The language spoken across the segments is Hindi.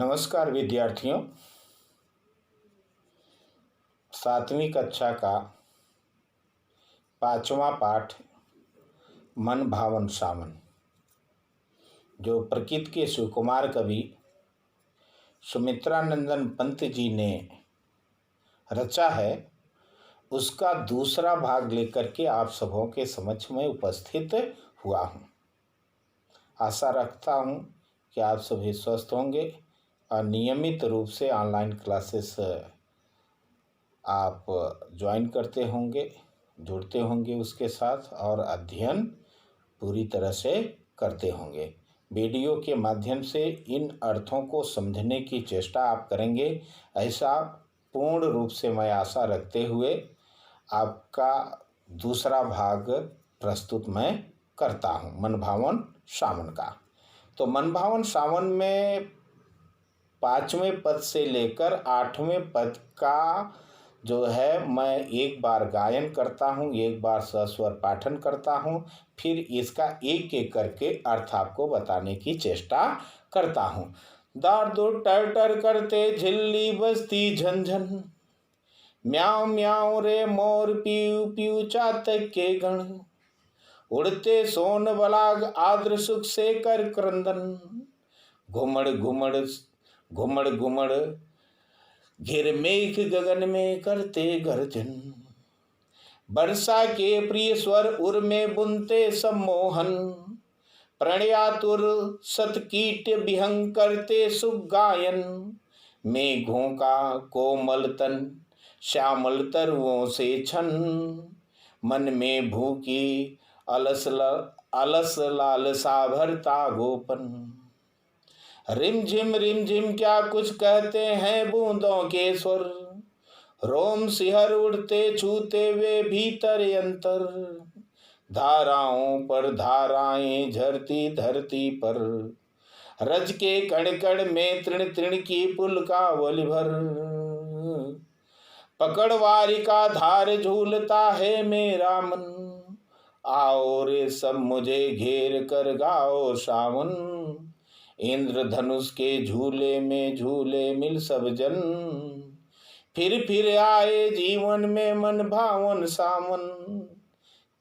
नमस्कार विद्यार्थियों। 7वीं कक्षा का 5वां पाठ मन भावन सावन, जो प्रकृत के सुकुमार कवि सुमित्रानंदन पंत जी ने रचा है, उसका दूसरा भाग लेकर के आप सबों के समक्ष में उपस्थित हुआ हूँ। आशा रखता हूँ कि आप सभी स्वस्थ होंगे और नियमित रूप से ऑनलाइन क्लासेस आप ज्वाइन करते होंगे, जुड़ते होंगे उसके साथ और अध्ययन पूरी तरह से करते होंगे। वीडियो के माध्यम से इन अर्थों को समझने की चेष्टा आप करेंगे, ऐसा पूर्ण रूप से मैं आशा रखते हुए आपका दूसरा भाग प्रस्तुत मैं करता हूँ मन भावन सावन का। तो मन भावन सावन में 5वें पद से लेकर 8वें पद का जो है मैं एक बार गायन करता हूँ, एक बार सस्वर पाठन करता हूँ, फिर इसका एक एक करके अर्थ आपको बताने की चेष्टा करता हूँ। दार दो टर टर करते झिल्ली बजती झंझन, म्याऊं म्याऊं रे मोर पीऊ पीऊ चातक के गण, उड़ते सोन बलाग आद्र सुख से कर क्रंदन, घुमड़ घुमड़ घुमड़ घुमड़ घिर मेघ गगन में करते गर्जन, वर्षा के प्रिय स्वर उर में बुनते सम्मोहन, प्रणयातुर सतकीट विहंग करते सुख गायन, मेघों का कोमल तन श्यामल तरुओं से छन, मन में भूखी अलस लालसा भरता गोपन, रिम झिम क्या कुछ कहते हैं बूंदों के स्वर, रोम सिहर उड़ते छूते वे भीतर अंतर, धाराओं पर धाराएं झरती धरती पर, रज के कण कण में तृण तृण की पुलकावली भर, पकड़वारी का धार झूलता है मेरा मन, आओ रे सब मुझे घेर कर गाओ सावन, इंद्रधनुष के झूले में झूले मिल सब जन, फिर आए जीवन में मन भावन सावन,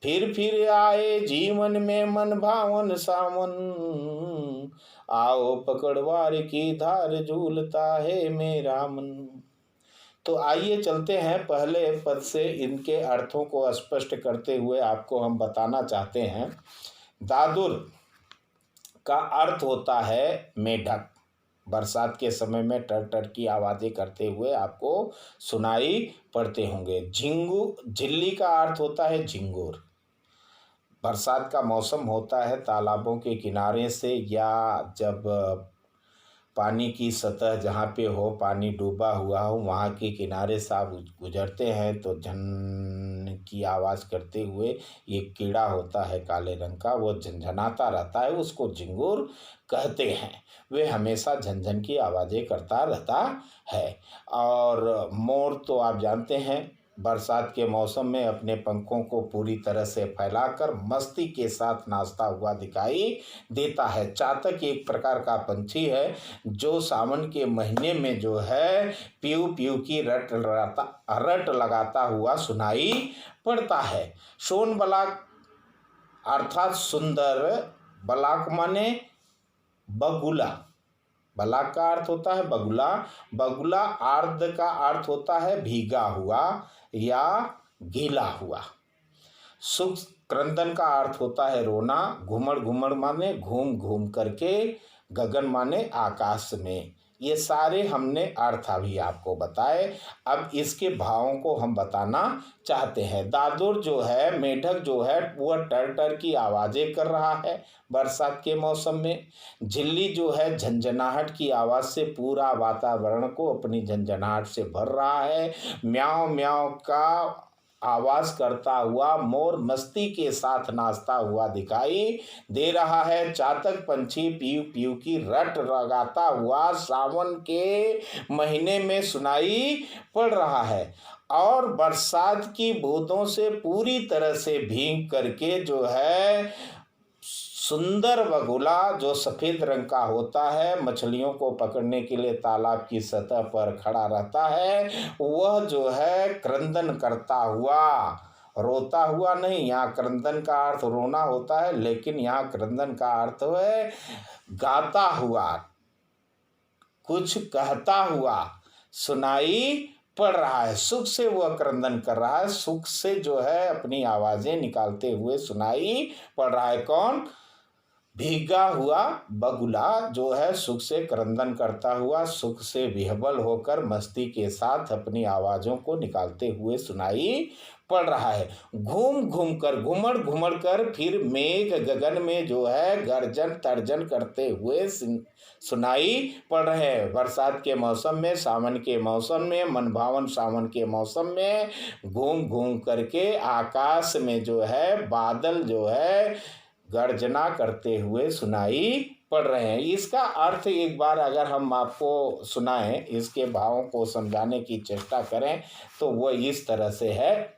फिर आए जीवन में मन भावन सावन, आओ पकड़वार की धार झूलता है मेरा मन। तो आइए चलते हैं पहले पद से इनके अर्थों को स्पष्ट करते हुए आपको हम बताना चाहते हैं। दादुर का अर्थ होता है मेढक। बरसात के समय में टर टर की आवाज़ें करते हुए आपको सुनाई पड़ते होंगे। झिल्ली का अर्थ होता है झिंगुर। बरसात का मौसम होता है, तालाबों के किनारे से या जब पानी की सतह जहाँ पे हो, पानी डूबा हुआ हो, वहाँ के किनारे से आप गुजरते हैं तो झन की आवाज़ करते हुए एक कीड़ा होता है काले रंग का, वो झनझनाता रहता है, उसको झिंगुर कहते हैं। वे हमेशा झनझन की आवाज़ें करता रहता है। और मोर तो आप जानते हैं बरसात के मौसम में अपने पंखों को पूरी तरह से फैलाकर मस्ती के साथ नाचता हुआ दिखाई देता है। चातक एक प्रकार का पंछी है जो सावन के महीने में जो है पीऊ पीऊ की रट लगाता हुआ सुनाई पड़ता है। सोन बलाक अर्थात सुंदर, बलाक माने बगुला, बलाक का अर्थ होता है बगुला, बगुला आर्द्र का अर्थ होता है भीगा हुआ या गीला हुआ। सुख क्रंदन का अर्थ होता है रोना, घुमड़ घुमड़ माने घूम घूम करके, गगन माने आकाश में। ये सारे हमने अर्थ अभी आपको बताए। अब इसके भावों को हम बताना चाहते हैं। दादुर जो है, मेढक जो है, वह टर टर की आवाज़ें कर रहा है बरसात के मौसम में। झिल्ली जो है झंझनाहट की आवाज़ से पूरा वातावरण को अपनी झंझनाहट से भर रहा है। म्याऊं म्याऊं का आवाज़ करता हुआ मोर मस्ती के साथ नाचता हुआ दिखाई दे रहा है। चातक पंछी पीऊ पीऊ की रट लगाता हुआ सावन के महीने में सुनाई पड़ रहा है और बरसात की बूंदों से पूरी तरह से भीग करके जो है सुंदर बगुला जो सफेद रंग का होता है, मछलियों को पकड़ने के लिए तालाब की सतह पर खड़ा रहता है, वह जो है क्रंदन करता हुआ, रोता हुआ नहीं, यहाँ क्रंदन का अर्थ रोना होता है, लेकिन यहाँ क्रंदन का अर्थ है गाता हुआ, कुछ कहता हुआ सुनाई पड़ रहा है। सुख से वह क्रंदन कर रहा है, सुख से जो है अपनी आवाजें निकालते हुए सुनाई पड़ रहा है। कौन? भीगा हुआ बगुला जो है सुख से क्रंदन करता हुआ, सुख से विह्वल होकर मस्ती के साथ अपनी आवाजों को निकालते हुए सुनाई पड़ रहा है। घूम घूम कर, घुमड़ घुमड़ कर फिर मेघ गगन में जो है गर्जन तर्जन करते हुए सुनाई पड़ रहे हैं। बरसात के मौसम में, सावन के मौसम में, मनभावन सावन के मौसम में घूम घूम करके आकाश में जो है बादल जो है गर्जना करते हुए सुनाई पड़ रहे हैं। इसका अर्थ एक बार अगर हम आपको सुनाएं, इसके भावों को समझाने की चेष्टा करें तो वह इस तरह से है।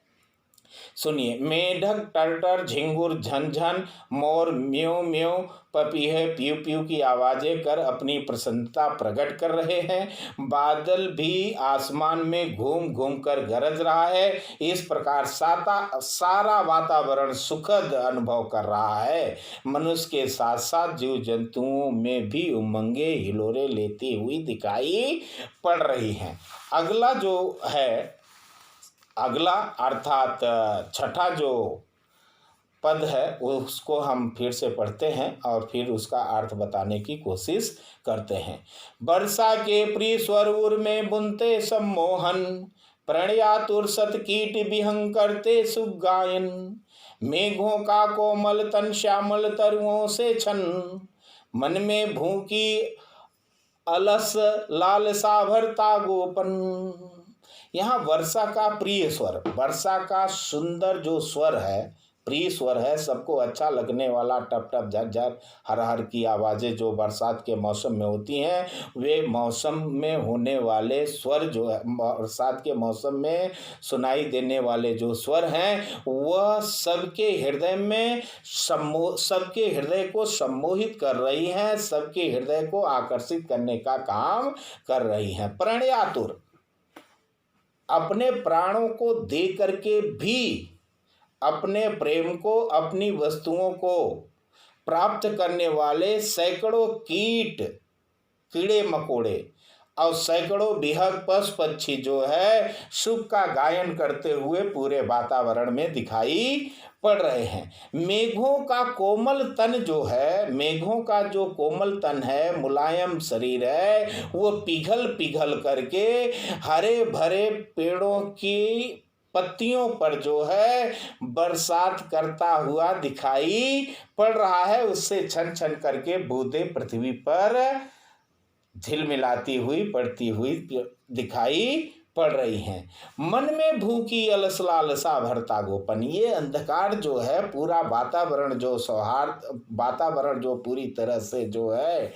सुनिए, मेढक टर्टर झिंगुर झनझन मोर म्यों म्यों पपीहे प्यू प्यू की आवाजें कर अपनी प्रसन्नता प्रकट कर रहे हैं। बादल भी आसमान में घूम घूम कर गरज रहा है। इस प्रकार सारा वातावरण सुखद अनुभव कर रहा है। मनुष्य के साथ साथ जीव जंतुओं में भी उमंगे हिलोरे लेती हुई दिखाई पड़ रही हैं। अगला जो है, अगला अर्थात छठा जो पद है उसको हम फिर से पढ़ते हैं और फिर उसका अर्थ बताने की कोशिश करते हैं। वर्षा के प्रिय स्वर उर में बुनते सम्मोहन, प्रणयातुर सत कीट विहंग करते सुख गायन। मेघों का कोमल तन श्यामल तरुओं से छन, मन में भूखी अलस लालसा भरता गोपन। यहाँ वर्षा का प्रिय स्वर, वर्षा का सुंदर जो स्वर है, प्रिय स्वर है, सबको अच्छा लगने वाला टप टप झर झर हर हर की आवाज़ें जो बरसात के मौसम में होती हैं, वे मौसम में होने वाले स्वर जो है, बरसात के मौसम में सुनाई देने वाले जो स्वर हैं, वह सबके हृदय में सबके हृदय को सम्मोहित कर रही हैं, सबके हृदय को आकर्षित करने का काम कर रही हैं। प्रणयातुर, अपने प्राणों को दे करके भी अपने प्रेम को, अपनी वस्तुओं को प्राप्त करने वाले सैकड़ों कीड़े मकोड़े और सैकड़ों बिहग पशु पक्षी जो है सुख का गायन करते हुए पूरे वातावरण में दिखाई पड़ रहे हैं। मेघों का कोमल तन जो है, मेघों का जो कोमल तन है, मुलायम शरीर है, वो पिघल पिघल करके हरे भरे पेड़ों की पत्तियों पर जो है बरसात करता हुआ दिखाई पड़ रहा है। उससे छन छन करके बूंदें पृथ्वी पर झिलमिलाती हुई पड़ती हुई दिखाई पड़ रही हैं। मन में भूखी अलस लालसा भरता गोपन, ये अंधकार जो है, पूरा वातावरण जो सौहार्द वातावरण जो पूरी तरह से जो है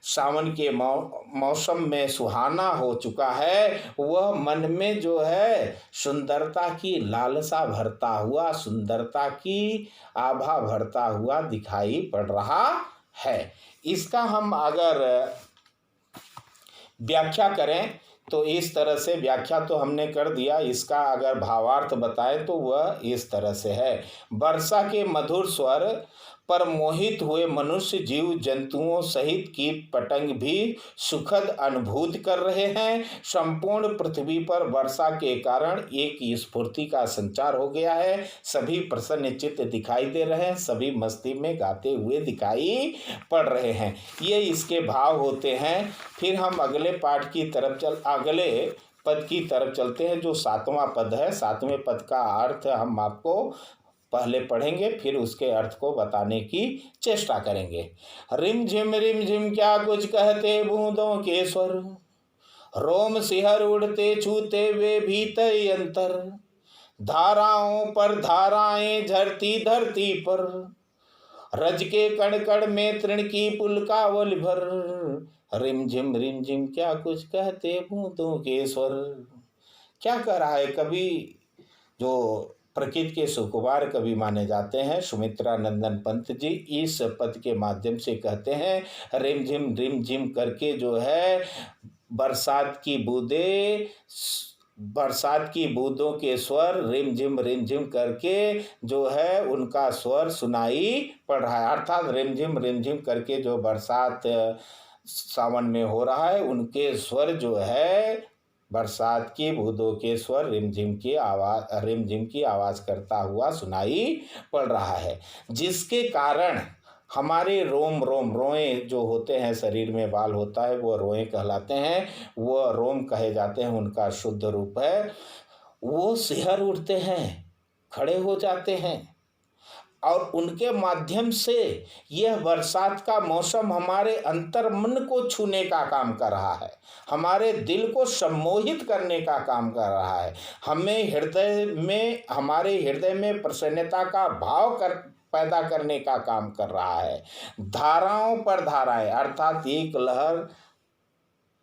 सावन के मौसम में सुहाना हो चुका है, वह मन में जो है सुंदरता की लालसा भरता हुआ, सुंदरता की आभा भरता हुआ दिखाई पड़ रहा है। इसका हम अगर व्याख्या करें तो इस तरह से, व्याख्या तो हमने कर दिया, इसका अगर भावार्थ बताएं तो वह इस तरह से है। वर्षा के मधुर स्वर पर मोहित हुए मनुष्य, जीव जंतुओं सहित कीट पतंग भी सुखद अनुभूति कर रहे हैं। संपूर्ण पृथ्वी पर वर्षा के कारण एक स्फूर्ति का संचार हो गया है। सभी प्रसन्न चित्त दिखाई दे रहे हैं, सभी मस्ती में गाते हुए दिखाई पड़ रहे हैं। ये इसके भाव होते हैं। फिर हम अगले पाठ की तरफ अगले पद की तरफ चलते हैं, जो 7वां पद है। 7वें पद का अर्थ हम आपको पहले पढ़ेंगे, फिर उसके अर्थ को बताने की चेष्टा करेंगे। रिम झिम क्या कुछ कहते बूंदों के स्वर, रोम सिहर उड़ते छूते वे भीतर अंतर। धाराओं पर धाराएं झरती धरती पर, रज के कण कण में तृण की पुलकावल भर। रिम झिम क्या कुछ कहते बूंदों के स्वर। क्या कह रहा है कवि? जो प्रकृति के सुकुमार कवि माने जाते हैं सुमित्रा नंदन पंत जी। इस पद के माध्यम से कहते हैं रिम झिम करके जो है बरसात की बूंदे, बरसात की बूंदों के स्वर रिम झिम करके जो है उनका स्वर सुनाई पड़ रहा है। अर्थात रिम झिम करके जो बरसात सावन में हो रहा है, उनके स्वर जो है बरसात की बूंदों के स्वर रिमझिम की आवाज करता हुआ सुनाई पड़ रहा है, जिसके कारण हमारे रोए जो होते हैं, शरीर में बाल होता है वो रोए कहलाते हैं, वो रोम कहे जाते हैं, उनका शुद्ध रूप है। वो सिहर उठते हैं, खड़े हो जाते हैं और उनके माध्यम से यह बरसात का मौसम हमारे अंतर मन को छूने का काम कर रहा है, हमारे दिल को सम्मोहित करने का काम कर रहा है, हमारे हृदय में प्रसन्नता का भाव पैदा करने का काम कर रहा है। धाराओं पर धाराएं, अर्थात एक लहर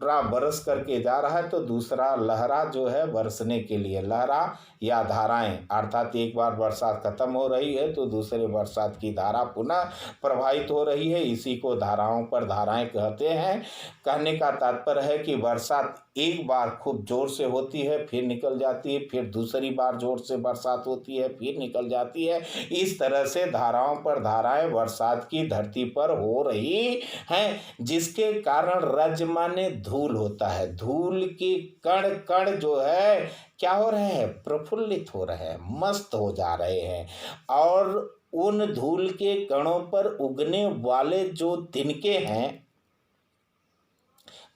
बरस करके जा रहा है तो दूसरा लहरा जो है बरसने के लिए, लहरा या धाराएं, अर्थात एक बार बरसात खत्म हो रही है तो दूसरे बरसात की धारा पुनः प्रवाहित हो रही है, इसी को धाराओं पर धाराएं कहते हैं। कहने का तात्पर्य है कि बरसात एक बार खूब जोर से होती है, फिर निकल जाती है, फिर दूसरी बार जोर से बरसात होती है, फिर निकल जाती है। इस तरह से धाराओं पर धाराएं बरसात की धरती पर हो रही हैं, जिसके कारण रज माने धूल होता है, धूल के कण कण जो है क्या हो रहे हैं, प्रफुल्लित हो रहे हैं, मस्त हो जा रहे हैं। और उन धूल के कणों पर उगने वाले जो तिनके हैं,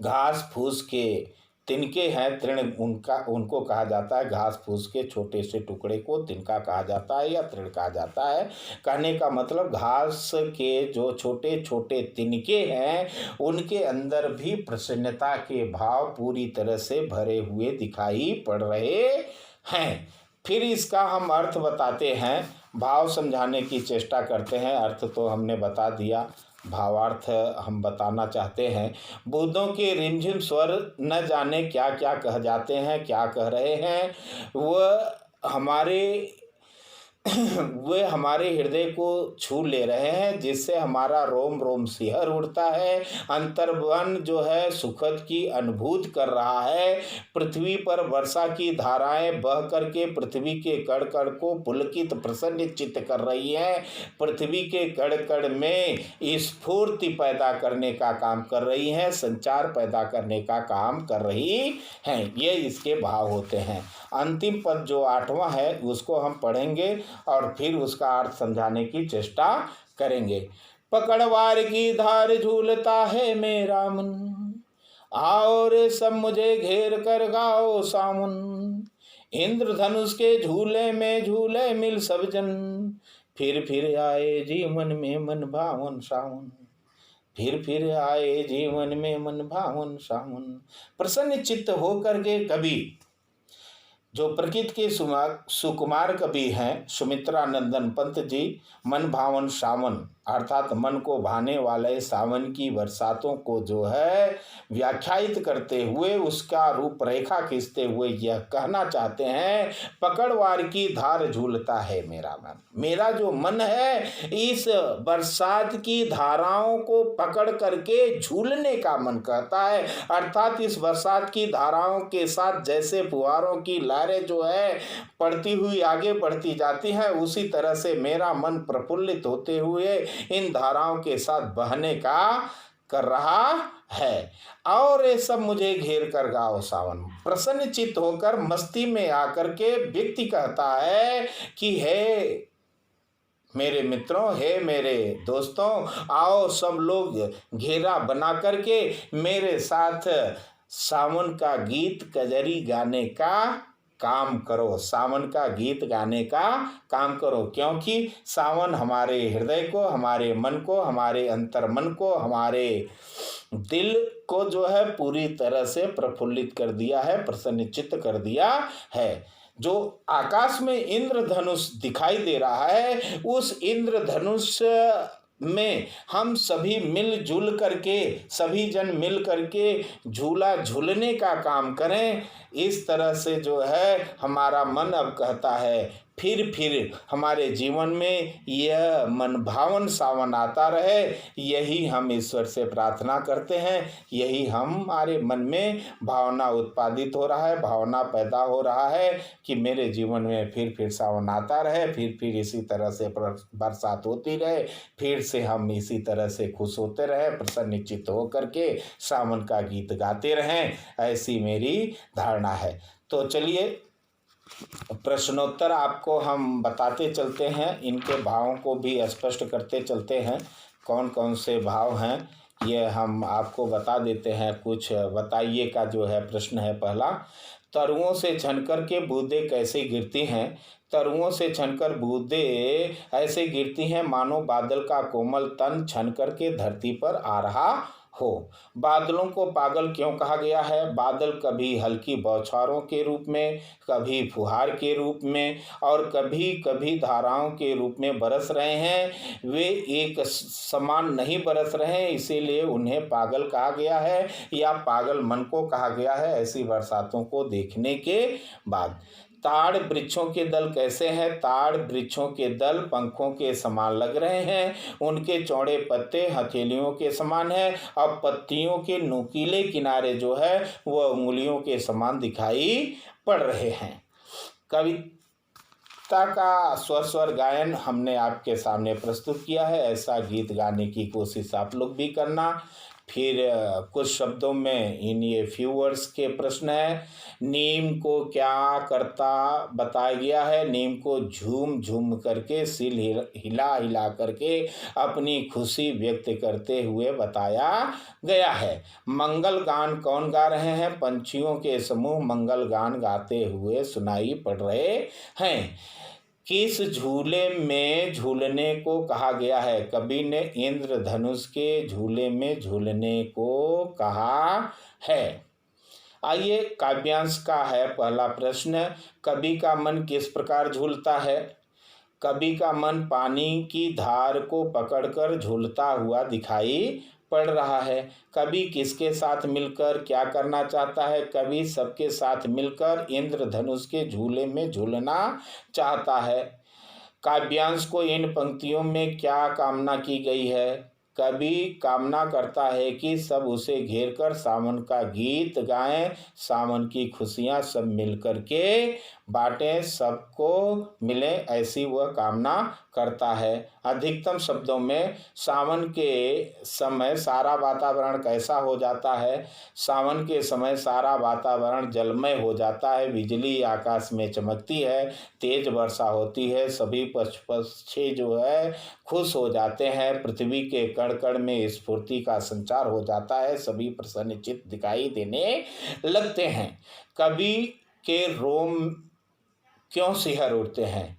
घास फूस के तिनके हैं, तृण उनको कहा जाता है, घास फूस के छोटे से टुकड़े को तिनका कहा जाता है या तृण कहा जाता है। कहने का मतलब घास के जो छोटे छोटे तिनके हैं उनके अंदर भी प्रसन्नता के भाव पूरी तरह से भरे हुए दिखाई पड़ रहे हैं। फिर इसका हम अर्थ बताते हैं, भाव समझाने की चेष्टा करते हैं। अर्थ तो हमने बता दिया, भावार्थ हम बताना चाहते हैं। बूंदों के रिमझिम स्वर न जाने क्या क्या कह जाते हैं, क्या कह रहे हैं, वे हमारे हृदय को छू ले रहे हैं, जिससे हमारा रोम रोम सिहर उठता है, अंतर्मन जो है सुखद की अनुभूति कर रहा है। पृथ्वी पर वर्षा की धाराएं बह करके पृथ्वी के कण कण को पुलकित प्रसन्न चित्त कर रही हैं, पृथ्वी के कण कण में स्फूर्ति पैदा करने का काम कर रही हैं, संचार पैदा करने का काम कर रही हैं। ये इसके भाव होते हैं। अंतिम पद जो 8वां है उसको हम पढ़ेंगे और फिर उसका अर्थ समझाने की चेष्टा करेंगे। पकड़वार की धार झूलता है मेरा मन, आओ रे सब मुझे घेर कर गाओ सावन, इंद्रधनुष के झूले में झूले मिल सब जन, फिर आए जीवन में मन भावन सावन, फिर आए जीवन में मन भावन सावन। प्रसन्न चित्त होकर के कवि जो प्रकृति के सुकुमार कवि हैं सुमित्रा नंदन पंत जी, मन भावन सावन अर्थात मन को भाने वाले सावन की बरसातों को जो है व्याख्यायित करते हुए उसका रूपरेखा खींचते हुए यह कहना चाहते हैं, पकड़वार की धार झूलता है मेरा मन। मेरा जो मन है इस बरसात की धाराओं को पकड़ करके झूलने का मन करता है, अर्थात इस बरसात की धाराओं के साथ जैसे फुहारों की लहरें जो है पड़ती हुई आगे बढ़ती जाती हैं, उसी तरह से मेरा मन प्रफुल्लित होते हुए इन धाराओं के साथ बहने का कर रहा है। और ये सब मुझे घेर कर गाओ सावन। प्रसन्न चित्त होकर मस्ती में आकर के व्यक्ति कहता है कि हे मेरे मित्रों, हे मेरे दोस्तों, आओ सब लोग घेरा बना करके मेरे साथ सावन का गीत कजरी गाने का काम करो, सावन का गीत गाने का काम करो, क्योंकि सावन हमारे हृदय को, हमारे मन को, हमारे अंतर मन को, हमारे दिल को जो है पूरी तरह से प्रफुल्लित कर दिया है, प्रसन्नचित्त कर दिया है। जो आकाश में इंद्रधनुष दिखाई दे रहा है, उस इंद्रधनुष में हम सभी मिलजुल करके, सभी जन मिल करके झूला झूलने का काम करें। इस तरह से जो है हमारा मन अब कहता है फिर हमारे जीवन में यह मन भावन सावन आता रहे, यही हम ईश्वर से प्रार्थना करते हैं। यही हमारे मन में भावना उत्पादित हो रहा है, भावना पैदा हो रहा है कि मेरे जीवन में फिर सावन आता रहे, फिर इसी तरह से बरसात होती रहे, फिर से हम इसी तरह से खुश होते रहे, प्रसन्नचित्त होकर के सावन का गीत गाते रहें, ऐसी मेरी धारणा है। तो चलिए प्रश्नोत्तर आपको हम बताते चलते हैं, इनके भावों को भी स्पष्ट करते चलते हैं। कौन कौन से भाव हैं ये हम आपको बता देते हैं। कुछ बताइए का जो है प्रश्न है पहला, तरुओं से छनकर के बूंदें कैसे गिरती हैं। तरुओं से छनकर बूंदें ऐसे गिरती हैं मानो बादल का कोमल तन छनकर के धरती पर आ रहा हो। बादलों को पागल क्यों कहा गया है। बादल कभी हल्की बौछारों के रूप में, कभी फुहार के रूप में और कभी कभी धाराओं के रूप में बरस रहे हैं। वे एक समान नहीं बरस रहे हैं, इसीलिए उन्हें पागल कहा गया है या पागल मन को कहा गया है ऐसी बरसातों को देखने के बाद। ताड़ वृक्षों के दल कैसे हैं। ताड़ वृक्षों के दल पंखों के समान लग रहे हैं। उनके चौड़े पत्ते हथेलियों के समान हैं और पत्तियों के नुकीले किनारे जो है वह उंगलियों के समान दिखाई पड़ रहे हैं। कविता का स्वर गायन हमने आपके सामने प्रस्तुत किया है। ऐसा गीत गाने की कोशिश आप लोग भी करना। फिर कुछ शब्दों में इन ये फ्यू वर्ड्स के प्रश्न है। नीम को क्या करता बताया गया है। नीम को झूम झूम करके सिर हिला हिला करके अपनी खुशी व्यक्त करते हुए बताया गया है। मंगल गान कौन गा रहे हैं। पंछियों के समूह मंगल गान गाते हुए सुनाई पड़ रहे हैं। किस झूले में झूलने को कहा गया है। कवि ने इंद्रधनुष के झूले में झूलने को कहा है। आइए काव्यांश का है पहला प्रश्न, कवि का मन किस प्रकार झूलता है। कवि का मन पानी की धार को पकड़कर झूलता हुआ दिखाई पड़ रहा है। कवि किसके साथ मिलकर क्या करना चाहता है। कवि सबके साथ मिलकर इंद्रधनुष के झूले में झूलना चाहता है। काव्यांश को इन पंक्तियों में क्या कामना की गई है। कवि कामना करता है कि सब उसे घेरकर सावन का गीत गाएं, सावन की खुशियां सब मिलकर के बांटें, सबको मिले, ऐसी वह कामना करता है। अधिकतम शब्दों में सावन के समय सारा वातावरण कैसा हो जाता है। सावन के समय सारा वातावरण जलमय हो जाता है। बिजली आकाश में चमकती है, तेज वर्षा होती है, सभी पक्षी जो है खुश हो जाते हैं। पृथ्वी के कण कण में स्फूर्ति का संचार हो जाता है, सभी प्रसन्नचित्त दिखाई देने लगते हैं। कवि के रोम क्यों सिहर उठते हैं।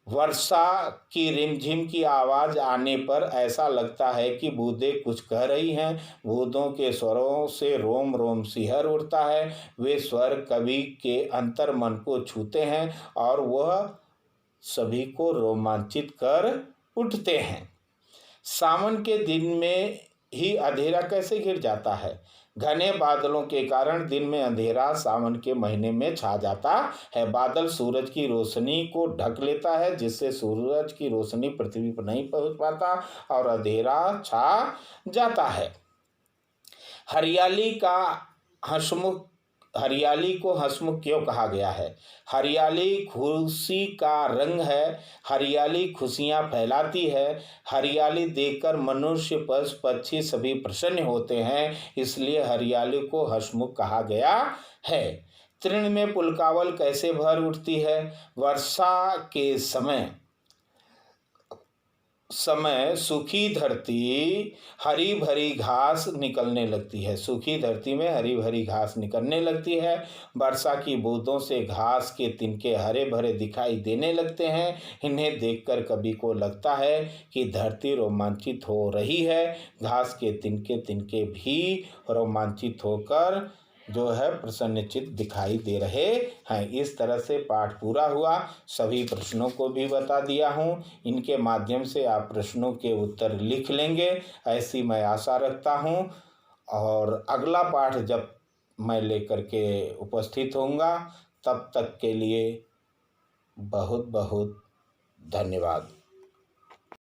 वर्षा की रिमझिम की आवाज़ आने पर ऐसा लगता है कि बूंदें कुछ कह रही हैं। बूंदों के स्वरों से रोम रोम सिहर उठता है। वे स्वर कवि के अंतर मन को छूते हैं और वह सभी को रोमांचित कर उठते हैं। सावन के दिन में ही अंधेरा कैसे घिर जाता है। घने बादलों के कारण दिन में अंधेरा सावन के महीने में छा जाता है। बादल सूरज की रोशनी को ढक लेता है, जिससे सूरज की रोशनी पृथ्वी पर नहीं पहुंच पाता और अंधेरा छा जाता है। हरियाली को हंसमुख क्यों कहा गया है। हरियाली खुशी का रंग है। हरियाली खुशियां फैलाती है। हरियाली देखकर मनुष्य पशु पक्षी सभी प्रसन्न होते हैं, इसलिए हरियाली को हंसमुख कहा गया है। तृण में पुलकावल कैसे भर उठती है। वर्षा के समय सूखी धरती हरी भरी घास निकलने लगती है। सूखी धरती में हरी भरी घास निकलने लगती है। वर्षा की बूंदों से घास के तिनके हरे भरे दिखाई देने लगते हैं। इन्हें देखकर कवि को लगता है कि धरती रोमांचित हो रही है। घास के तिनके तिनके भी रोमांचित होकर जो है प्रसन्नचित्त दिखाई दे रहे हैं। इस तरह से पाठ पूरा हुआ। सभी प्रश्नों को भी बता दिया हूँ। इनके माध्यम से आप प्रश्नों के उत्तर लिख लेंगे, ऐसी मैं आशा रखता हूँ। और अगला पाठ जब मैं लेकर के उपस्थित होऊंगा, तब तक के लिए बहुत बहुत धन्यवाद।